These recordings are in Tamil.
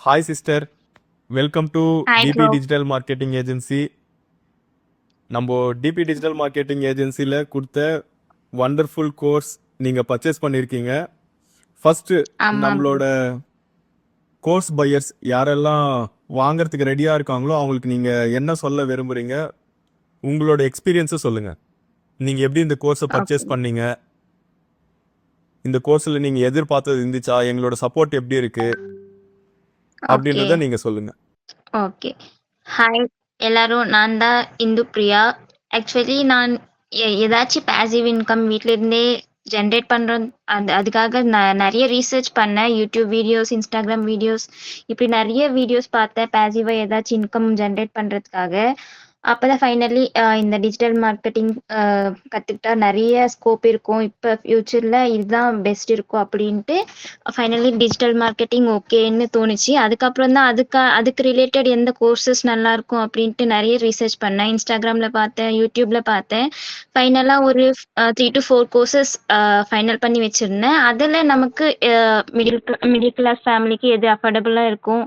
Hi sister, welcome to Hi, DP bro. Digital Marketing Agency. நம்ம டிபி டிஜிட்டல் மார்க்கெட்டிங் ஏஜென்சியில் கொடுத்த வண்டர்ஃபுல் கோர்ஸ் நீங்கள் பர்ச்சேஸ் பண்ணியிருக்கீங்க. ஃபஸ்ட்டு ஆமா ப்ரோ. நம்மளோட கோர்ஸ் பையர்ஸ் யாரெல்லாம் வாங்குறதுக்கு ரெடியாக இருக்காங்களோ அவங்களுக்கு நீங்கள் என்ன சொல்ல விரும்புகிறீங்க? உங்களோட எக்ஸ்பீரியன்ஸை சொல்லுங்கள். நீங்கள் எப்படி இந்த கோர்ஸை ஓகே. பர்ச்சேஸ் பண்ணீங்க? இந்த கோர்ஸில் நீங்கள் எதிர்பார்த்தது இருந்துச்சா? எங்களோட சப்போர்ட் எப்படி இருக்குது ஓகே. அப்படின்றத நீங்கள் சொல்லுங்கள். ஓகே. ஹாய் எல்லாரும். நான் தான் இந்து பிரியா. ஆக்சுவலி நான் ஏதாச்சும் பேசிவ் இன்கம் வீட்ல இருந்தே ஜென்ரேட் பண்றேன். அதுக்காக நிறைய ரீசர்ச் பண்ணேன். யூடியூப் வீடியோஸ், இன்ஸ்டாகிராம் வீடியோஸ், இப்படி நிறைய வீடியோஸ் பார்த்தேன் பேசிவா ஏதாச்சும் இன்கம் ஜென்ரேட் பண்றதுக்காக. அப்பதான் ஃபைனலி இந்த டிஜிட்டல் மார்க்கெட்டிங் கத்துக்கிட்டா நிறைய ஸ்கோப் இருக்கும். இப்ப ஃபியூச்சர்ல இதுதான் பெஸ்ட் இருக்கும் அப்படின்ட்டு ஃபைனலி டிஜிட்டல் மார்க்கெட்டிங் ஓகேன்னு தோணுச்சு. அதுக்கப்புறம் தான் அதுக்கு ரிலேட்டட் எந்த கோர்சஸ் நல்லா இருக்கும் அப்படின்ட்டு நிறைய ரிசர்ச் பண்ணேன். இன்ஸ்டாகிராம்ல பார்த்தேன், யூடியூப்ல பார்த்தேன். ஃபைனலா ஒரு 3 to 4 கோர்சஸ் ஃபைனல் பண்ணி வச்சிருந்தேன். அதுல நமக்கு மிடில் கிளாஸ் ஃபேமிலிக்கு எது அஃபோர்டபுளா இருக்கும்,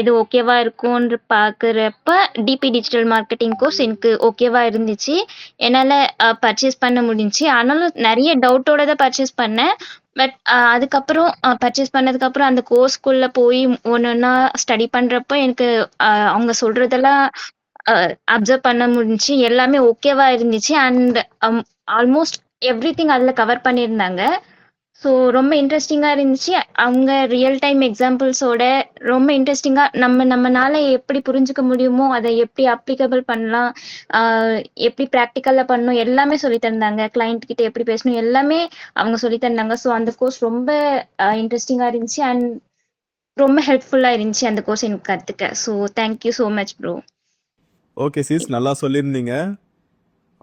எது ஓகேவா இருக்கும்னு பாக்குறப்ப டிபி டிஜிட்டல் மார்க்கெட்டிங் கோர்ஸ் எனக்கு ஓகேவா இருந்துச்சு. என்னால பர்ச்சேஸ் பண்ண முடிஞ்சுச்சு. ஆனாலும் நிறைய டவுட்டோட தான் பர்ச்சேஸ் பண்ணேன். பட் அதுக்கப்புறம் பர்ச்சேஸ் பண்ணதுக்கு அப்புறம் அந்த கோர்ஸ்குள்ள போய் ஒன்னொன்னா ஸ்டடி பண்றப்போ எனக்கு அவங்க சொல்றதெல்லாம் அப்சர்வ் பண்ண முடிஞ்சுச்சு. எல்லாமே ஓகேவா இருந்துச்சு. அண்ட் ஆல்மோஸ்ட் எவ்ரிதிங் அதுல கவர் பண்ணியிருந்தாங்க. ஸோ ரொம்ப இன்ட்ரெஸ்டிங்கா இருந்துச்சு. அவங்க ரியல் டைம் எக்ஸாம்பிள்ஸோட ரொம்ப இன்ட்ரெஸ்டிங்கா நம்மனால எப்படி புரிஞ்சுக்க முடியுமோ அதை எப்படி அப்ளிகபிள் பண்ணலாம், எப்படி ப்ராக்டிக்கல்ல பண்ணணும் எல்லாமே சொல்லி தந்தாங்க. கிளைண்ட் கிட்ட எப்படி பேசணும் எல்லாமே அவங்க சொல்லி தந்தாங்க. ஸோ அந்த கோர்ஸ் ரொம்ப இன்ட்ரெஸ்டிங்கா இருந்துச்சு அண்ட் ரொம்ப ஹெல்ப்ஃபுல்லா இருந்துச்சு அந்த கோர்ஸ் எனக்கு கத்துக்க. So thank you so much bro. Okay sis, நல்லா சொல்லியிருந்தீங்க.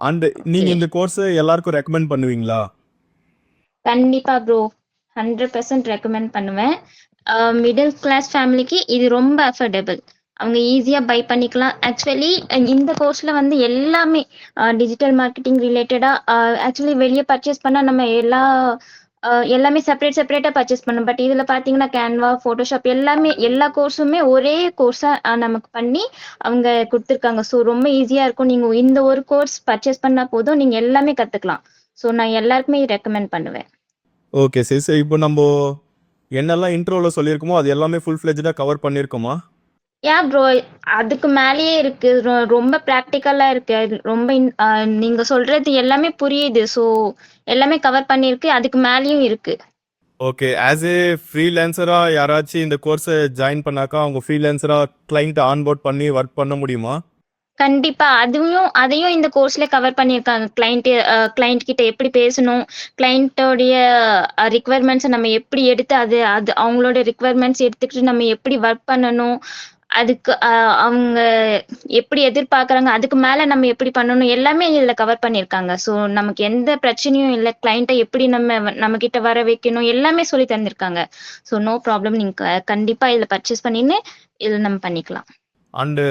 And okay. நீங்கள் இந்த கோர்ஸை எல்லாருக்கும் ரெக்கமெண்ட் பண்ணுவீங்களா? கண்டிப்பா ப்ரோ. 100% ரெக்கமெண்ட் பண்ணுவேன். மிடில் கிளாஸ் ஃபேமிலிக்கு இது ரொம்ப அஃபோர்டபுள். அவங்க ஈஸியா பை பண்ணிக்கலாம். ஆக்சுவலி இந்த கோர்ஸ்ல வந்து எல்லாமே டிஜிட்டல் மார்க்கெட்டிங் ரிலேட்டடா ஆக்சுவலி வெளியே பர்ச்சேஸ் பண்ணா நம்ம எல்லாமே செப்பரேட்டா பர்ச்சேஸ் பண்ணணும். பட் இதுல பாத்தீங்கன்னா கேன்வா, போட்டோஷாப் எல்லாமே எல்லா கோர்ஸுமே ஒரே கோர்ஸா நமக்கு பண்ணி அவங்க கொடுத்துருக்காங்க. ஸோ ரொம்ப ஈஸியா இருக்கும். நீங்க இந்த ஒரு கோர்ஸ் பர்ச்சேஸ் பண்ணா போதும், நீங்க எல்லாமே கத்துக்கலாம். ஸோ நான் எல்லாருக்குமே ரெக்கமெண்ட் பண்ணுவேன். ஓகே சிஸ், இப்போ நம்ம என்னெல்லாம் இன்ட்ரோவில் சொல்லியிருக்கோமோ அது எல்லாமே ஃபுல் ஃப்ளெஜ்டாக கவர் பண்ணியிருக்கோமா? ப்ரோ, அதுக்கு மேலேயே இருக்கு. ரொம்ப ப்ராக்டிக்கலா இருக்கு. அது ரொம்ப நீங்க சொல்றது எல்லாமே புரியுது. ஸோ எல்லாமே கவர் பண்ணியிருக்கு. அதுக்கு மேலேயும் இருக்கு. ஓகே, ஆஸ் ஏ ஃப்ரீலான்சராக யாராச்சும் இந்த கோர்ஸை ஜாயின் பண்ணாக்கா அவங்க ஃப்ரீலான்சராக கிளைண்ட் ஆன்போர்ட் பண்ணி ஒர்க் பண்ண முடியுமா? கண்டிப்பா. அதையும் இந்த கோர்ஸ்ல கவர் பண்ணியிருக்காங்க. கிளைண்ட் கிட்ட எப்படி பேசணும், கிளைண்ட்டோடைய ரிக்வயர்மெண்ட்ஸ நம்ம எப்படி எடுத்து அது அது அவங்களோட ரிக்வயர்மெண்ட்ஸ் எடுத்துக்கிட்டு நம்ம எப்படி ஒர்க் பண்ணணும், அதுக்கு அவங்க எப்படி எதிர்பார்க்குறாங்க, அதுக்கு மேல நம்ம எப்படி பண்ணணும், எல்லாமே இதுல கவர் பண்ணியிருக்காங்க. ஸோ நமக்கு எந்த பிரச்சனையும் இல்ல. கிளைண்ட்ட எப்படி நம்ம கிட்ட வர வைக்கணும், எல்லாமே சொல்லி தந்திருக்காங்க. So no problem. நீங்க கண்டிப்பா இதுல பர்ச்சேஸ் பண்ணின்னு இதுல நம்ம பண்ணிக்கலாம். அண்டு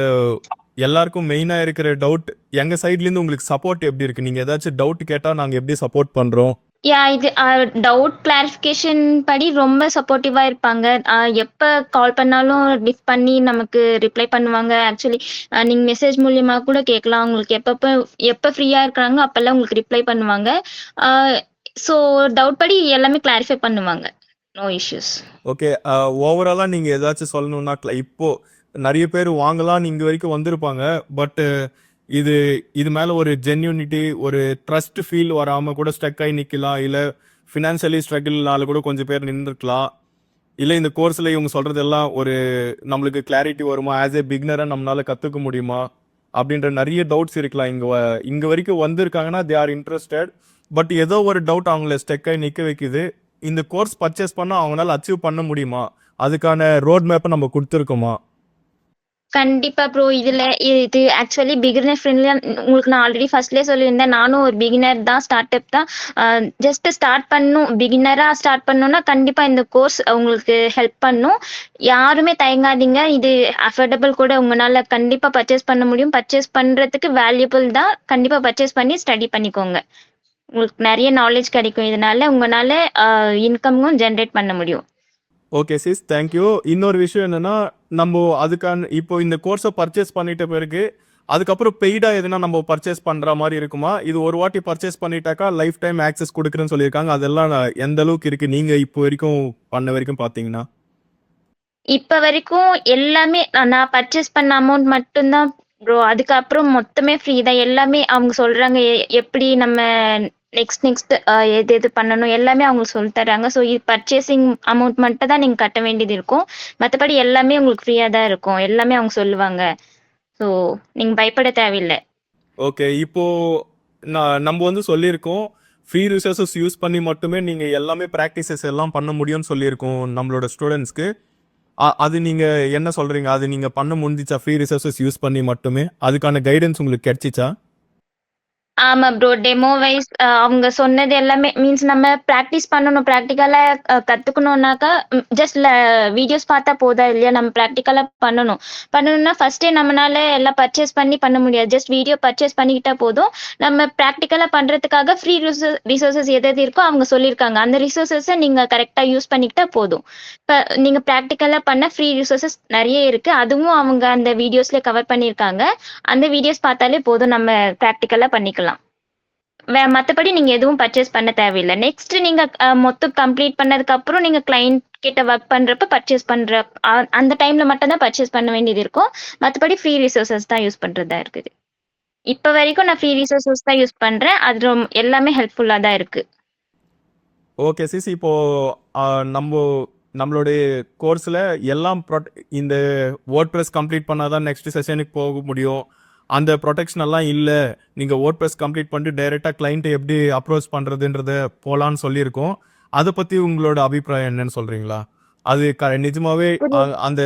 எல்லாருக்கும் மெயினாக இருக்கிற டவுட், எங்கள் சைட்லேருந்து உங்களுக்கு சப்போர்ட் எப்படி இருக்குது? நீங்கள் ஏதாச்சும் டவுட் கேட்டால் நாங்கள் எப்படி சப்போர்ட் பண்ணுறோம்? இது டவுட் கிளாரிஃபிகேஷன் படி ரொம்ப சப்போர்ட்டிவா இருப்பாங்க. எப்ப கால் பண்ணாலும் லிஃப்ட் பண்ணி நமக்கு ரிப்ளை பண்ணுவாங்க. ஆக்சுவலி நீங்க மெசேஜ் மூலியமா கூட கேட்கலாம். உங்களுக்கு எப்ப ஃப்ரீயா இருக்கிறாங்க அப்பெல்லாம் உங்களுக்கு ரிப்ளை பண்ணுவாங்க. ஸோ டவுட் படி எல்லாமே கிளாரிஃபை பண்ணுவாங்க. No issues. ஓகே, ஓவராலாக நீங்கள் ஏதாச்சும் சொல்லணும்னா இப்போது நிறைய பேர் வாங்கலாம்னு இங்கே வரைக்கும் வந்திருப்பாங்க. பட்டு இது மேலே ஒரு ஜென்யூனிட்டி, ஒரு ட்ரஸ்ட் ஃபீல் வராமல் கூட ஸ்டக் ஆகி நிற்கலாம். இல்லை ஃபினான்ஷியலி ஸ்ட்ரகிள்னால கூட கொஞ்சம் பேர் நின்றுருக்கலாம். இல்லை இந்த கோர்ஸில் இவங்க சொல்கிறதெல்லாம் ஒரு நம்மளுக்கு கிளாரிட்டி வருமா, ஆஸ் ஏ பிகினராக நம்மளால் கற்றுக்க முடியுமா அப்படின்ற நிறைய டவுட்ஸ் இருக்கலாம். இங்கே வரைக்கும் வந்திருக்காங்கன்னா தே ஆர் இன்ட்ரெஸ்டட். பட் ஏதோ ஒரு டவுட் அவங்கள ஸ்டக் ஆகி நிற்க வைக்குது. இந்த கோர்ஸ் பர்ச்சேஸ் பண்ணால் அவங்களால அச்சீவ் பண்ண முடியுமா, அதுக்கான ரோட் மேப்பை நம்ம கொடுத்துருக்கோமா? கண்டிப்பா ப்ரோ. இது ஆக்சுவலி பிகினர் ஃப்ரெண்ட்லியா. உங்களுக்கு நான் ஆல்ரெடி ஃபர்ஸ்ட்லயே சொல்லியிருந்தேன். நானும் ஒரு பிகினர் தான், ஸ்டார்ட் அப் தான். ஜஸ்ட் ஸ்டார்ட் பண்ணும், பிகினரா ஸ்டார்ட் பண்ணணும்னா கண்டிப்பா இந்த கோர்ஸ் உங்களுக்கு ஹெல்ப் பண்ணும். யாருமே தயங்காதீங்க. இது அஃபோர்டபுள் கூட. உங்களால கண்டிப்பா பர்ச்சேஸ் பண்ண முடியும். பர்ச்சேஸ் பண்றதுக்கு வேல்யூபிள் தான். கண்டிப்பா பர்ச்சேஸ் பண்ணி ஸ்டடி பண்ணிக்கோங்க. உங்களுக்கு நிறைய நாலேஜ் கிடைக்கும். இதனால உங்களால இன்கமும் ஜென்ரேட் பண்ண முடியும். Okay sis, thank you. இன்னொரு விஷயம் என்னன்னா, நம்ம அதுக்கான இப்போ இந்த கோர்ஸை பர்ச்சேஸ் பண்ணிட்ட பிறகு அதுக்கப்புறம் பெய்டா எதுனா நம்ம பர்ச்சேஸ் பண்ற மாதிரி இருக்குமா? இது ஒரு வாட்டி பர்ச்சேஸ் பண்ணிட்டாக்கா லைஃப் டைம் ஆக்சஸ் கொடுக்குறேன்னு சொல்லியிருக்காங்க. அதெல்லாம் எந்த அளவுக்கு இருக்கு நீங்க இப்போ வரைக்கும் பண்ண வரைக்கும் பாத்தீங்கன்னா? இப்ப வரைக்கும் எல்லாமே நான் பர்ச்சேஸ் பண்ண அமௌண்ட் மட்டும்தான் ப்ரோ. அதுக்கப்புறம் மொத்தமே ஃப்ரீ தான். எல்லாமே அவங்க சொல்றாங்க எப்படி நம்ம நெக்ஸ்ட் எது எது பண்ணணும் எல்லாமே அவங்க சொல்லி தராங்க. ஸோ இது பர்ச்சேசிங் அமௌண்ட் மட்டும் தான் நீங்க கட்ட வேண்டியது இருக்கும். மற்றபடி எல்லாமே உங்களுக்கு ஃப்ரீயா தான் இருக்கும். எல்லாமே அவங்க சொல்லுவாங்க. ஸோ நீங்க பயப்பட தேவையில்லை. ஓகே. இப்போ நம்ம வந்து சொல்லியிருக்கோம் ஃப்ரீ ரிசோர்ஸஸ் யூஸ் பண்ணி மட்டுமே நீங்க எல்லாமே ப்ராக்டிசஸ் எல்லாம் பண்ண முடியும்னு சொல்லியிருக்கோம் நம்மளோட ஸ்டூடெண்ட்ஸ்க்கு. அது நீங்க என்ன சொல்றீங்க? அது நீங்க பண்ண முடிஞ்சிச்சா? ஃப்ரீ ரிசோர்ஸஸ் யூஸ் பண்ணி மட்டுமே அதுக்கான கைடன்ஸ் உங்களுக்கு கிடைச்சிச்சா? ஆமா ப்ரோ. டெமோ வைஸ் அவங்க சொன்னது எல்லாமே மீன்ஸ் நம்ம பிராக்டிஸ் பண்ணணும். பிராக்டிக்கலா கத்துக்கணும்னாக்கா ஜஸ்ட் வீடியோஸ் பார்த்தா போதா இல்லையா? நம்ம பிராக்டிக்கலா பண்ணணும். பண்ணணும்னா ஃபர்ஸ்டே நம்மளால எல்லாம் பர்ச்சேஸ் பண்ண முடியாது. ஜஸ்ட் வீடியோ பர்ச்சேஸ் பண்ணிக்கிட்டா போதும். நம்ம பிராக்டிக்கலா பண்றதுக்காக ஃப்ரீ ரிசோர்சஸ் எது எது இருக்கோ அவங்க சொல்லியிருக்காங்க. அந்த ரிசோர்சஸை நீங்க கரெக்டா யூஸ் பண்ணிக்கிட்டா போதும். இப்ப நீங்க பிராக்டிக்கலா பண்ண ஃப்ரீ ரிசோர்சஸ் நிறைய இருக்கு. அதுவும் அவங்க அந்த வீடியோஸ்ல கவர் பண்ணியிருக்காங்க. அந்த வீடியோஸ் பார்த்தாலே போதும். நம்ம பிராக்டிக்கலா பண்ணிக்கலாம். மத்தபடி நீங்க எதுவும் பர்ச்சேஸ் பண்ண தேவையில்ல. நெக்ஸ்ட் நீங்க மொத்தம் கம்ப்ளீட் பண்ணதுக்கு அப்புறம் நீங்க கிளையண்ட் கிட்ட ஒர்க் பண்றப்ப பர்ச்சேஸ் பண்ற அந்த டைம்ல மட்டும் தான் பர்ச்சேஸ் பண்ண வேண்டியது இருக்கும். மத்தபடி ஃப்ரீ ரிசோர்சஸ் தான் யூஸ் பண்றதா இருக்குது. இப்ப வரைக்கும் நான் ஃப்ரீ ரிசோர்சஸ் தான் யூஸ் பண்றேன். அது எல்லாமே ஹெல்ப்ஃபுல்லா தான் இருக்கு. Okay sis. இப்போ நம்மளுடைய கோர்ஸ்ல எல்லாம் இந்த வேர்ட் ப்ரெஸ் கம்ப்ளீட் பண்ணாதான் நெக்ஸ்ட் செஷனுக்கு போக முடியும். அந்த ப்ரொடெக்ஷன் எல்லாம் இல்லை. நீங்க வேர்ட் ப்ரெஸ் கம்ப்ளீட் பண்ணிட்டு டைரக்டா கிளைண்ட்டை எப்படி அப்ரோச் பண்றதுன்றத போலான்னு சொல்லியிருக்கோம். அதை பத்தி உங்களோட அபிப்பிராயம் என்னன்னு சொல்றீங்களா? அது நிஜமாவே அந்த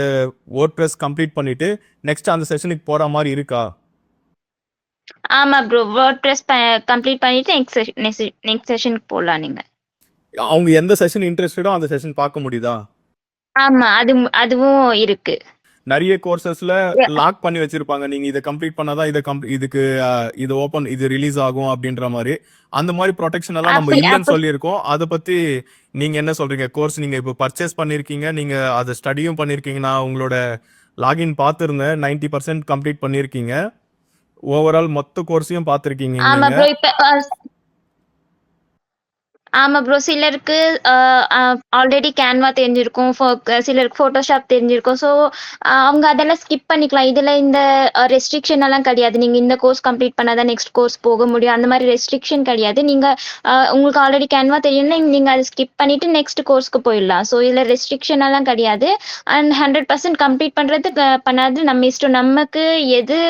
வேர்ட் ப்ரெஸ் கம்ப்ளீட் பண்ணிட்டு நெக்ஸ்ட் அந்த செஷனுக்கு போற மாதிரி இருக்கா? ஆமா ப்ரோ. வேர்ட்பிரஸ் கம்ப்ளீட் பண்ணிட்டு நெக்ஸ்ட் செஷனுக்கு போலாம் நீங்க. அவங்க எந்த செஷன் இன்ட்ரெஸ்டடோ அந்த செஷன் பார்க்க முடியுதா? ஆமா, அதுவும் இருக்கு. நிறைய கோர்சஸ்ல லாக் பண்ணி வச்சிருப்பாங்க. நீங்க இதை கம்ப்ளீட் பண்ணாதான் இதுக்கு இது ஓபன் இது ரிலீஸ் ஆகும் அப்படின்ற மாதிரி. அந்த மாதிரி ப்ரொடெக்ஷன் எல்லாம் நம்ம இல்லைன்னு சொல்லியிருக்கோம். அதை பத்தி நீங்க என்ன சொல்றீங்க? கோர்ஸ் நீங்க இப்போ பர்ச்சேஸ் பண்ணிருக்கீங்க, நீங்க அதை ஸ்டடியும் பண்ணிருக்கீங்க. நான் உங்களோட லாகின் பார்த்துருந்தேன். 90% கம்ப்ளீட் பண்ணிருக்கீங்க. ஓவரால் மொத்த கோர்ஸையும் பார்த்துருக்கீங்க. ஆமா ப்ரோ. இப்ப ஆமா ப்ரோ. சிலருக்கு ஆல்ரெடி கேன்வா தெரிஞ்சிருக்கும். சிலருக்கு போட்டோஷாப் தெரிஞ்சிருக்கும். ஸோ அவங்க அதெல்லாம் ஸ்கிப் பண்ணிக்கலாம். இதுல இந்த ரெஸ்ட்ரிக்ஷன் எல்லாம் கிடையாது. நீங்க இந்த கோர்ஸ் கம்ப்ளீட் பண்ணாதான் நெக்ஸ்ட் கோர்ஸ் போக முடியும். அந்த மாதிரி ரெஸ்ட்ரிக்ஷன் கிடையாது. நீங்க உங்களுக்கு ஆல்ரெடி கேன்வா தெரியும்னா நீங்க அதை ஸ்கிப் பண்ணிட்டு நெக்ஸ்ட் கோர்ஸ்க்கு போயிடலாம். ஸோ இதுல ரெஸ்ட்ரிக்ஷன் எல்லாம் கிடையாது. அண்ட் 100% கம்ப்ளீட் பண்றது பண்ணாது நம்ம இஷ்டம். நமக்கு எது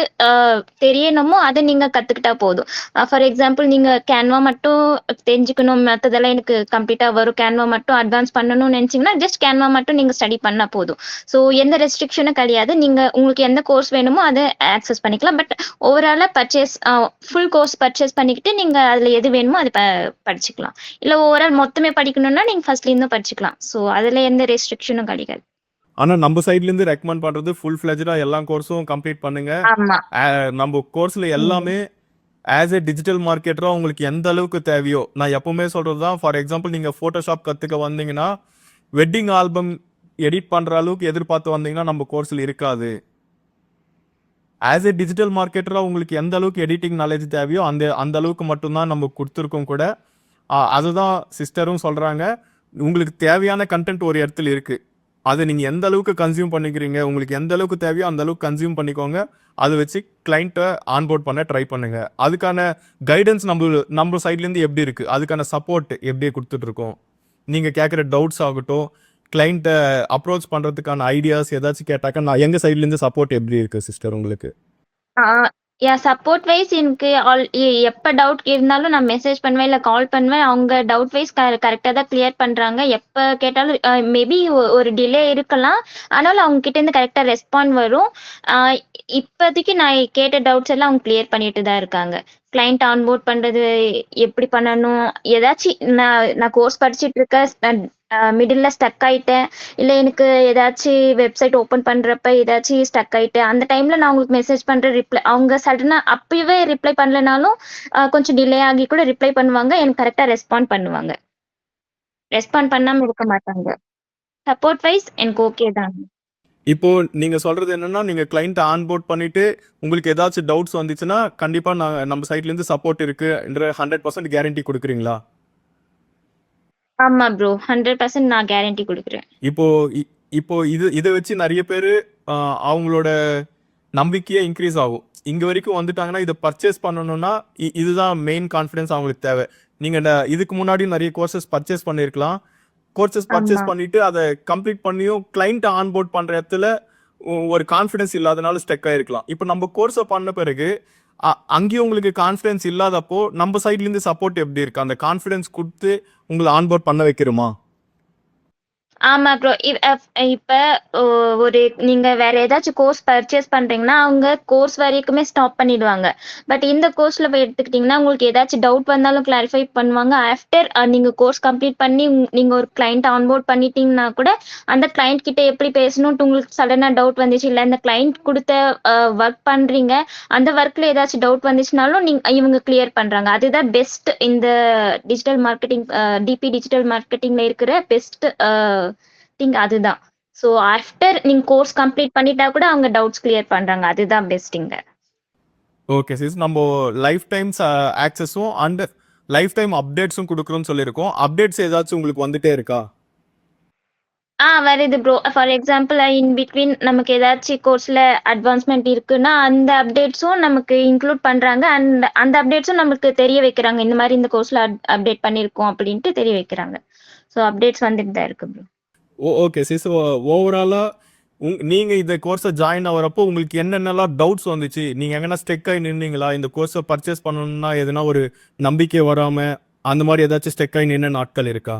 தெரியணுமோ அதை நீங்க கத்துக்கிட்டா போதும். ஃபார் எக்ஸாம்பிள் நீங்க கேன்வா மட்டும் தெரிஞ்சுக்கணும், மற்றதெல்லாம் எனக்கு கம்ப்ளீட்டா வரும், கேன்வா மட்டும் அட்வான்ஸ் பண்ணணும்னு நினைச்சீங்கன்னா ஜஸ்ட் கேன்வா மட்டும் நீங்க ஸ்டடி பண்ணா போதும். ஸோ எந்த ரெஸ்ட்ரிக்ஷனும் கிடையாது. நீங்க உங்களுக்கு எந்த கோர்ஸ் வேணுமோ அதை ஆக்சஸ் பண்ணிக்கலாம். பட் ஓவராலா ஃபுல் கோர்ஸ் பர்ச்சேஸ் பண்ணிக்கிட்டு நீங்க அதுல எது வேணுமோ அதை படிச்சுக்கலாம். இல்ல ஓவரால் மொத்தமே படிக்கணும்னா நீங்க ஃபர்ஸ்ட்ல இருந்தும் படிச்சுக்கலாம். ஸோ அதுல எந்த ரெஸ்ட்ரிக்ஷனும் கிடையாது. ஆனா நம்ம சைட்ல இருந்து ரெக்கமெண்ட் பண்றது ஃபுல் ஃபிளெஜ்டா எல்லா கோர்ஸும் கம்ப்ளீட் பண்ணுங்க. நம்ம கோர்ஸ்ல எல்லாமே ஆஸ் எ டிஜிட்டல் மார்க்கெட்டரா உங்களுக்கு எந்த அளவுக்கு தேவையோ, நான் எப்பவுமே சொல்றதுதான். ஃபார் எக்ஸாம்பிள் நீங்க போட்டோஷாப் கத்துக்க வந்தீங்கன்னா வெட்டிங் ஆல்பம் எடிட் பண்ற அளவுக்கு எதிர்பார்த்து வந்தீங்கன்னா நம்ம கோர்ஸ்ல இருக்காது. ஆஸ் எ டிஜிட்டல் மார்க்கெட்டரா உங்களுக்கு எந்த அளவுக்கு எடிட்டிங் நாலேஜ் தேவையோ அந்த அளவுக்கு மட்டும்தான் நம்ம கொடுத்துருக்கோம் கூட. அதுதான் சிஸ்டரும் சொல்றாங்க. உங்களுக்கு தேவையான கண்டென்ட் ஒரு இடத்துல இருக்கு. அதை நீங்க எந்த அளவுக்கு கன்சியூம் பண்ணிக்கிறீங்க, உங்களுக்கு எந்த அளவுக்கு தேவையோ அந்த அளவுக்கு கன்சியூம் பண்ணிக்கோங்க. அதை வச்சு கிளைண்ட்டை ஆன்போர்ட் பண்ண ட்ரை பண்ணுங்க. அதுக்கான கைடன்ஸ் நம்ம சைட்ல இருந்து எப்படி இருக்கு, அதுக்கான சப்போர்ட் எப்படி கொடுத்துட்டு இருக்கோம். நீங்க கேட்குற டவுட்ஸ் ஆகட்டும், கிளைண்ட்டை அப்ரோச் பண்றதுக்கான ஐடியாஸ் ஏதாச்சும் கேட்டாக்க நான் எங்க சைட்ல இருந்து சப்போர்ட் எப்படி இருக்கு சிஸ்டர் உங்களுக்கு? சப்போர்ட் வைஸ் எனக்கு எப்ப டவுட் இருந்தாலும் நான் மெசேஜ் பண்ணுவேன், இல்ல கால் பண்ணுவேன். அவங்க டவுட் வைஸ் கரெக்டா தான் கிளியர் பண்றாங்க. எப்ப கேட்டாலும் மேபி ஒரு டிலே இருக்கலாம். ஆனாலும் அவங்க கிட்ட இருந்து கரெக்டா ரெஸ்பாண்ட் வரும். இப்போதைக்கு நான் கேட்ட டவுட்ஸ் எல்லாம் அவங்க கிளியர் பண்ணிட்டு தான் இருக்காங்க. கிளைண்ட் ஆன்போர்ட் பண்றது எப்படி பண்ணணும், ஏதாச்சும் நான் கோர்ஸ் படிச்சுட்டு இருக்கேன், மிடில்ல ஸ்டக் ஆயிட்டேன், இல்ல எனக்கு ஏதாச்சும் வெப்சைட் ஓபன் பண்றப்ப ஏதாச்சும் ஸ்டக் ஆயிட்டேன், அந்த டைம்ல நான் உங்களுக்கு மெசேஜ் பண்ற ரிப்ளை அவங்க சடனா அப்பவே ரிப்ளை பண்ணலனாலும் கொஞ்சம் டிலே ஆகி கூட ரிப்ளை பண்ணுவாங்க. எனக்கு கரெக்டா ரெஸ்பாண்ட் பண்ணுவாங்க. ரெஸ்பாண்ட் பண்ணாம இருக்க மாட்டாங்க. சப்போர்ட் வைஸ் எனக்கு ஓகே தான். இப்போ நீங்க சொல்றது என்னன்னா, நீங்க கிளையன்ட்ட ஆன்போர்ட் பண்ணிட்டு, உங்களுக்கு ஏதாச்சும் டவுட்ஸ் வந்துச்சுன்னா, கண்டிப்பா நம்ம சைட்ல இருந்து சப்போர்ட் இருக்குன்ற 100% கேரண்டி குடுக்குறீங்களா? ஆமா ப்ரோ. 100% நான் கேரண்டி குடுக்குறேன். இப்போ இ இப்போ இத வச்சு நெறைய பேரு அ அவங்களோட நம்பிக்கையே இன்கிரீஸ் ஆகும். இங்க வரைக்கும் வந்துட்டாங்கன்னா, இத பர்ச்சேஸ் பண்ணணும்னா, இதுதான் மெயின் கான்ஃபிடன்ஸ் அவங்களுக்கு தேவை. நீங்க இதுக்கு முன்னாடி நெறைய கோர்சஸ் பர்ச்சேஸ் பண்ணியிருக்கலாம். கோர்சஸ் ஆமா. பர்ச்சேஸ் பண்ணிட்டு அத கம்ப்ளீட் பண்ணியும் கிளையன்ட்ட ஆன்போர்ட் பண்ற இடத்துல ஒரு கான்ஃபிடன்ஸ் இல்லாதனால ஸ்டக் ஆயிருக்கலாம். இப்ப நம்ம கோர்ஸ பண்ண பிறகு அங்கேயும் உங்களுக்கு கான்ஃபிடன்ஸ் இல்லாதப்போ, நம்ம சைட்ல இருந்து சப்போர்ட் எப்படி இருக்கு? அந்த கான்ஃபிடன்ஸ் குடுத்து உங்கள ஆன்போர்ட் பண்ண வைக்கிறோமா? ஆமா ப்ரோ. இப்ப ஒ ஒரு நீங்க வேற ஏதாச்சும் கோர்ஸ் பர்ச்சேஸ் பண்றீங்கன்னா, அவங்க கோர்ஸ் வரைக்குமே ஸ்டாப் பண்ணிடுவாங்க. பட் இந்த கோர்ஸ்ல போய் எடுத்துக்கிட்டீங்கன்னா, உங்களுக்கு ஏதாச்சும் டவுட் வந்தாலும் கிளாரிஃபை பண்ணுவாங்க. ஆஃப்டர் நீங்க கோர்ஸ் கம்ப்ளீட் பண்ணி நீங்க ஒரு கிளையண்ட் ஆன்போர்ட் பண்ணிட்டீங்கன்னா கூட, அந்த கிளையண்ட் கிட்ட எப்படி பேசணும்ன்ட்டு உங்களுக்கு சடனா டவுட் வந்துச்சு, இல்ல இந்த கிளையண்ட் குடுத்த ஒர்க் பண்றீங்க. அந்த ஒர்க்ல ஏதாச்சும் டவுட் வந்துச்சுனாலும் இவங்க கிளியர் பண்றாங்க. அதுதான் பெஸ்ட் இந்த டிஜிட்டல் மார்க்கெட்டிங் டிபி டிஜிட்டல் மார்க்கெட்டிங்ல இருக்கிற பெஸ்ட் திங் அதுதான். ஸோ ஆஃப்டர் நீங்க கோர்ஸ் கம்ப்ளீட் பண்ணிட்டா கூட அவங்க டவுட்ஸ் கிளியர் பண்றாங்க. அதுதான் பெஸ்ட் இங்க. Okay sis. நம்ம லைஃப் டைம்ஸ் ஆக்சஸும் அண்ட் லைஃப் டைம் அப்டேட்ஸும் குடுக்குறோம்னு சொல்லியிருக்கோம். அப்டேட்ஸ் ஏதாச்சும் உங்களுக்கு வந்துட்டே இருக்கா? வருது bro. For example in between நமக்கு ஏதாச்சும் கோர்ஸ்ல அட்வான்ஸ்மென்ட் இருக்குன்னா, அந்த அப்டேட்ஸும் நமக்கு இன்க்ளூட் பண்றாங்க. அண்ட் அந்த அப்டேட்ஸும் நமக்கு தெரிய வைக்கிறாங்க. இந்த மாரி இந்த கோர்ஸ்ல அப்டேட் பண்ணியிருக்கோம் அப்படின்ட்டு தெரிய வைக்கிறாங்க. ஸோ அப்டேட்ஸ் வந்துட்டு தான் இருக்கு ப்ரோ. Okay sis. ஓவராலா நீங்க இந்த கோர்ஸ ஜாயின் ஆகுறப்போ உங்களுக்கு என்னென்னலாம் டவுட்ஸ் வந்துச்சு? நீங்க எங்கனா ஸ்டக் ஆயி நின்னீங்களா? இந்த கோர்ஸ பர்ச்சேஸ் பண்ணணும்னா எதுனா ஒரு நம்பிக்கை வராம, அந்த மாரி ஏதாச்சும் ஸ்டக் ஆயி நின்ன நாட்கள் இருக்கா?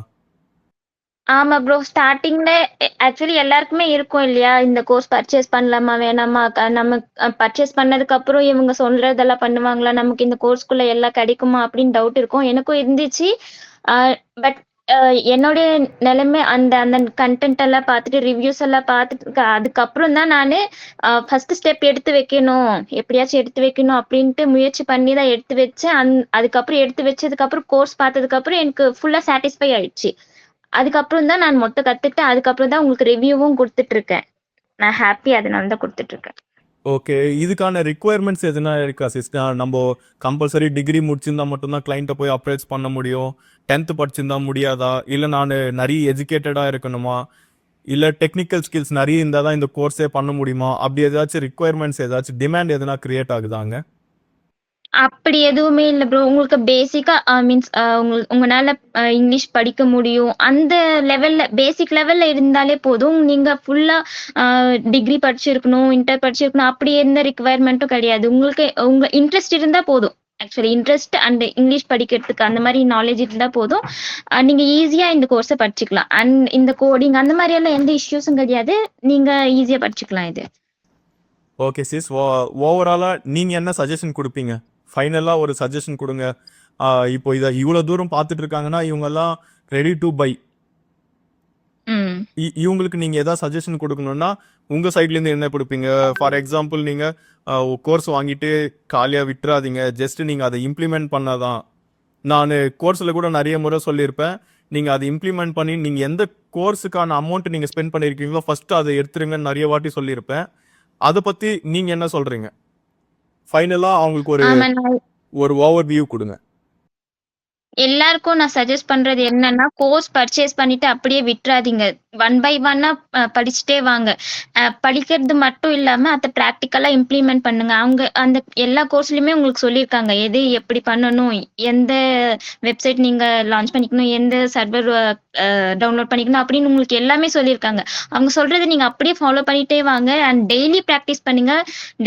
ஆமா ப்ரோ. ஸ்டார்ட்டிங்ல ஆக்சுவலி எல்லாருக்குமே இருக்கும் இல்லையா? இந்த கோர்ஸ் பர்ச்சேஸ் பண்ணலாமா? வேணாமா? நம்ம பர்ச்சேஸ் பண்ணதுக்கு அப்புறம் இவங்க சொல்றதெல்லாம் பண்ணுவாங்களா? நமக்கு இந்த கோர்ஸ்க்குள்ள எல்லாம் கிடைக்குமா? அப்படின்னு டவுட் இருக்கும். எனக்கும் இருந்துச்சு. அ பட் என்னுடைய நிலைமை அந்த அந்த கன்டென்ட் எல்லாம் பார்த்துட்டு, ரிவ்யூஸ் எல்லாம் பார்த்துட்டு அதுக்கப்புறம் தான் நானு ஃபர்ஸ்ட் ஸ்டெப் எடுத்து வைக்கணும். எப்படியாச்சும் எடுத்து வைக்கணும் அப்படின்ட்டு முயற்சி பண்ணி தான் எடுத்து வச்சேன். அதுக்கப்புறம் எடுத்து வச்சதுக்கப்புறம் கோர்ஸ் பார்த்ததுக்கப்புறம் எனக்கு ஃபுல்லா சாட்டிஸ்ஃபை ஆயிடுச்சு. அதுக்கப்புறம் தான் நான் மொத்த கத்துக்கிட்டேன். அதுக்கப்புறம் தான் உங்களுக்கு ரிவ்யூவும் குடுத்துட்டு இருக்கேன். நான் ஹேப்பி அதனால தான் குடுத்துட்டு இருக்கேன். ஓகே. இதுக்கான ரிக்வயர்மெண்ட்ஸ் எதுனா இருக்கா சிஸ்? நம்போ கம்பல்சரி டிகிரி முடிச்சிருந்தா மட்டும் தான் கிளையன்ட்ட போய் அப்ரோச் பண்ண முடியும். 10th படிச்சிருந்தா முடியாதா? இல்ல நானு நெறைய எஜுகேட்டடா இருக்கணுமா? இல்ல டெக்னிக்கல் ஸ்கில்ஸ் நெறைய இருந்தா தான் இந்த கோர்ஸே பண்ண முடியுமா? அப்படி ஏதாச்சும் ரிக்வயர்மெண்ட்ஸ் ஏதாச்சும் டிமாண்ட் எதுனா கிரியேட் ஆகுதாங்க? அப்படி எதுவுமே இல்ல ப்ரோ. உங்களுக்கு பேசிக்கா மீன்ஸ் உங்கனால இங்கிலீஷ் படிக்க முடியும். அந்த லெவல்ல பேசிக் லெவல்ல இருந்தாலே போதும். நீங்க ஃபுல்லா அ டிகிரி படிச்சிருக்கணும், இன்டர் படிச்சிருக்கணும் அப்படி எந்த ரிக்வயர்மென்ட்டும் கிடையாது. உங்களுக்கு உங்க இன்ட்ரெஸ்ட் இருந்தா போதும். ஆக்சுவலி இன்ட்ரெஸ்ட் அண்ட் இங்கிலீஷ் படிக்கிறதுக்கு அந்த மாரி நாலேட்ஜ் இருந்தா போதும். நீங்க ஈஸியா இந்த கோர்ஸ படிச்சுக்கலாம். அண்ட் இந்த கோடிங் அந்த மாரி எல்லாம் எந்த இஷ்யூஸும் கிடையாது. நீங்க ஈஸியா படிச்சுக்கலாம் இது. Okay sis. ஓவராலா நீங்க என்ன சஜஷன் குடுப்பீங்க? ஃபைனலா ஒரு சஜஷன் குடுங்க. இப்போ இத இவ்வளோ தூரம் பார்த்துட்டு இருக்காங்கன்னா, இவங்கலாம் ரெடி டூ பை. ம். இவங்களுக்கு நீங்க ஏதாவது சஜஷன் குடுக்கணும்னா, உங்க சைட்ல இருந்து என்ன குடுப்பீங்க? ஃபார் எக்ஸாம்பிள் நீங்க கோர்ஸ் வாங்கிட்டு காலியா விட்றாதீங்க. ஜஸ்ட் நீங்க அத இம்ப்ளிமெண்ட் பண்ணா தான். நானு கோர்ஸ்ல கூட நெறைய முறை சொல்லியிருப்பேன். நீங்க அத இம்ப்ளிமெண்ட் பண்ணி நீங்க எந்த கோர்ஸுக்கான அமௌண்ட் நீங்க ஸ்பெண்ட் பண்ணியிருக்கீங்களோ, ஃபர்ஸ்ட் அத எடுத்துருங்கன்னு நெறைய வாட்டி சொல்லியிருப்பேன். அத பத்தி நீங்க என்ன சொல்றீங்க? ஃபைனலா அவங்களுக்கு ஒரு ஆமா. நான் ஒரு ஓவர் வியூ குடுங்க. எல்லாருக்கும் நான் சஜெஸ்ட் பண்றது என்னன்னா, கோர்ஸ் பர்ச்சேஸ் பண்ணிட்டு அப்படியே விட்றாதீங்க. ஒன் பை ஒன்னா படிச்சுட்டே வாங்க. படிக்கிறது மட்டும் இல்லாம அத பிராக்டிகலா இம்ப்ளிமெண்ட் பண்ணுங்க. அவங்க அந்த எல்லா கோர்ஸ்லயுமே உங்களுக்கு சொல்லியிருக்காங்க. எது எப்படி பண்ணணும்? எந்த வெப்சைட் நீங்க லான்ச் பண்ணிக்கணும்? எந்த சர்வர் டவுன்லோட் பண்ணிக்கணும்? அப்படின்னு உங்களுக்கு எல்லாமே சொல்லியிருக்காங்க. அவங்க சொல்றத நீங்க அப்படியே ஃபாலோ பண்ணிட்டே வாங்க. அண்ட் டெய்லி பிராக்டிஸ் பண்ணுங்க.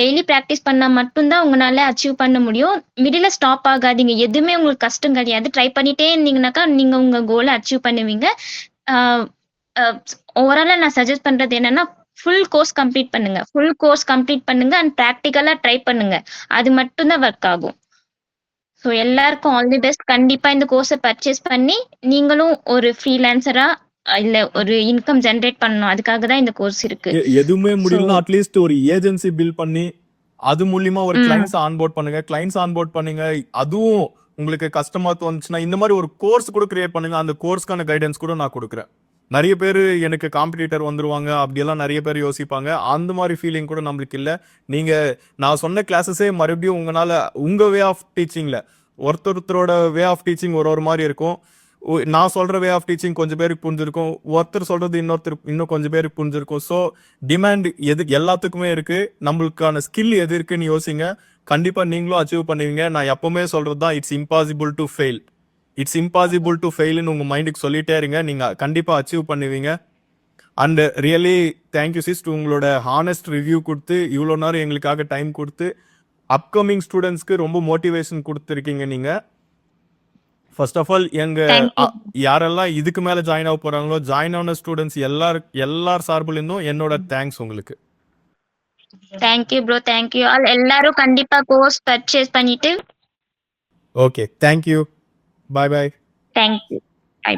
டெய்லி பிராக்டிஸ் பண்ணா மட்டும் தான் உங்கனால அச்சீவ் பண்ண முடியும். மிடில்ல ஸ்டாப் ஆகாதீங்க. எதுவுமே உங்களுக்கு கஷ்டம் கிடையாது. ட்ரை பண்ணிட்டே இருந்தீங்கன்னாக்கா, நீங்க உங்க கோல அச்சீவ் பண்ணுவீங்க. ஆ அ ஓவராலா நான் சஜெஸ்ட் பண்றது என்னன்னா, ஃபுல் கோர்ஸ் கம்ப்ளீட் பண்ணுங்க. ஃபுல் கோர்ஸ் கம்ப்ளீட் பண்ணுங்க அண்ட் பிராக்டிகலா ட்ரை பண்ணுங்க. அது மட்டும் தான் ஒர்க் ஆகும். ஸோ எல்லாருக்கும் ஆல் தி பெஸ்ட். கண்டிப்பா இந்த கோர்ஸ பர்ச்சேஸ் பண்ணி, நீங்களும் ஒரு ஃப்ரீலான்சரா இல்ல ஒரு இன்கம் ஜெனரேட் பண்ணணும். அதுக்காக தான் இந்த கோர்ஸ் இருக்கு. எதுவுமே ஸோ முடியலன்னா அட்லீஸ்ட் ஒரு ஏஜென்சி பில்ட் பண்ணி, அது மூலியமா ஒரு ம். கிளையண்ட்ஸ் ஆன்போர்ட் பண்ணுங்க. கிளையண்ட்ஸ் ஆன்போர்ட் பண்ணுங்க. அதுவும் உங்களுக்கு கஷ்டமா தோணுச்சுன்னா, இந்த மாரி ஒரு கோர்ஸ் கூட கிரியேட் பண்ணுங்க. அந்த கோர்ஸ்க்கான கைடன்ஸ் கூட நான் குடுக்குறேன். நிறைய பேர் எனக்கு காம்படிட்டர் வந்துருவாங்க அப்படியெல்லாம் நிறைய பேர் யோசிப்பாங்க. அந்த மாதிரி ஃபீலிங் கூட நம்மளுக்கு இல்லை. நான் சொன்ன கிளாஸஸே மறுபடியும் உங்கள் வே ஆஃப் டீச்சிங்கில் ஒருத்தரோட வே ஆஃப் டீச்சிங் ஒரு மாதிரி இருக்கும். நான் சொல்கிற வே ஆஃப் டீச்சிங் கொஞ்சம் பேருக்கு புரிஞ்சிருக்கும், ஒருத்தர் சொல்கிறது இன்னும் கொஞ்சம் பேருக்கு புரிஞ்சிருக்கும். ஸோ டிமாண்ட் எல்லாத்துக்குமே இருக்குது. நம்மளுக்கான ஸ்கில் எது இருக்குன்னு யோசிங்க. கண்டிப்பாக நீங்களும் அச்சீவ் பண்ணுவீங்க. நான் எப்பவுமே சொல்கிறது தான், இட்ஸ் இம்பாசிபிள் டு ஃபெயில்னு உங்கள் மைண்டுக்கு சொல்லிட்டே இருங்க. நீங்கள் கண்டிப்பாக அச்சீவ் பண்ணுவீங்க. அண்ட் ரியலி தேங்க்யூ சிஸ்ட், உங்களோட ஹானஸ்ட் ரிவ்யூ கொடுத்து இவ்வளோ நேரம் எங்களுக்காக டைம் கொடுத்து அப்கமிங் ஸ்டூடெண்ட்ஸ்க்கு ரொம்ப மோட்டிவேஷன் கொடுத்துருக்கீங்க. நீங்கள் ஃபர்ஸ்ட் ஆஃப் ஆல் யாரெல்லாம் இதுக்கு மேலே ஜாயின் ஆக போகிறாங்களோ, ஜாயின் ஆன ஸ்டூடெண்ட்ஸ் எல்லார் சார்பிலிருந்தும் என்னோட தேங்க்ஸ் உங்களுக்கு. Thank you bro, thank you all. எல்லாரும் கண்டிப்பா கோர்ஸ் பர்ச்சேஸ் பண்ணிட்டு. Okay, thank you. Bye bye. Thank you.